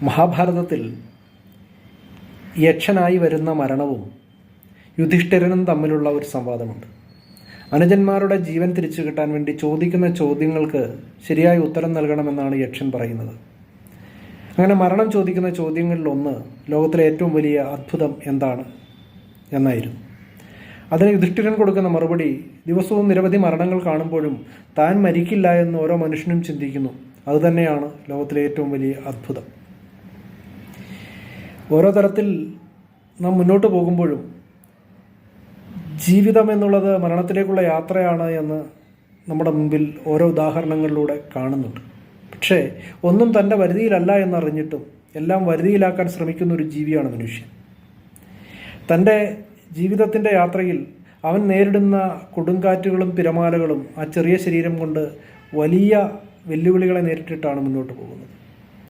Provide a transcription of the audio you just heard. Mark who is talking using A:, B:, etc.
A: മഹാഭാരതത്തിൽ യക്ഷനായി വരുന്ന മരണവും യുധിഷ്ഠിരനും തമ്മിലുള്ള ഒരു സംവാദമുണ്ട്. അനുജന്മാരുടെ ജീവൻ തിരിച്ചു കിട്ടാൻ വേണ്ടി ചോദിക്കുന്ന ചോദ്യങ്ങൾക്ക് ശരിയായ ഉത്തരം നൽകണമെന്നാണ് യക്ഷൻ പറയുന്നത്. അങ്ങനെ മരണം ചോദിക്കുന്ന ചോദ്യങ്ങളിലൊന്ന് ലോകത്തിലെ ഏറ്റവും വലിയ അത്ഭുതം എന്താണ് എന്നായിരുന്നു. അതിന് യുധിഷ്ഠിരൻ കൊടുക്കുന്ന മറുപടി, ദിവസവും നിരവധി മരണങ്ങൾ കാണുമ്പോഴും താൻ മരിക്കില്ല എന്ന് ഓരോ മനുഷ്യനും ചിന്തിക്കുന്നു. അതുതന്നെയാണ് ലോകത്തിലെ ഏറ്റവും വലിയ അത്ഭുതം. ഓരോ തരത്തിൽ നാം മുന്നോട്ട് പോകുമ്പോഴും ജീവിതം എന്നുള്ളത് മരണത്തിലേക്കുള്ള യാത്രയാണ് എന്ന് നമ്മുടെ മുമ്പിൽ ഓരോ ഉദാഹരണങ്ങളിലൂടെ കാണുന്നുണ്ട്. പക്ഷേ ഒന്നും തൻ്റെ വരുതിയിലല്ല എന്നറിഞ്ഞിട്ടും എല്ലാം വരുതിയിലാക്കാൻ ശ്രമിക്കുന്ന ഒരു ജീവിയാണ് മനുഷ്യൻ. തൻ്റെ ജീവിതത്തിൻ്റെ യാത്രയിൽ അവൻ നേരിടുന്ന കൊടുങ്കാറ്റുകളും തിരമാലകളും ആ ചെറിയ ശരീരം കൊണ്ട് വലിയ വെല്ലുവിളികളെ നേരിട്ടിട്ടാണ് മുന്നോട്ട് പോകുന്നത്.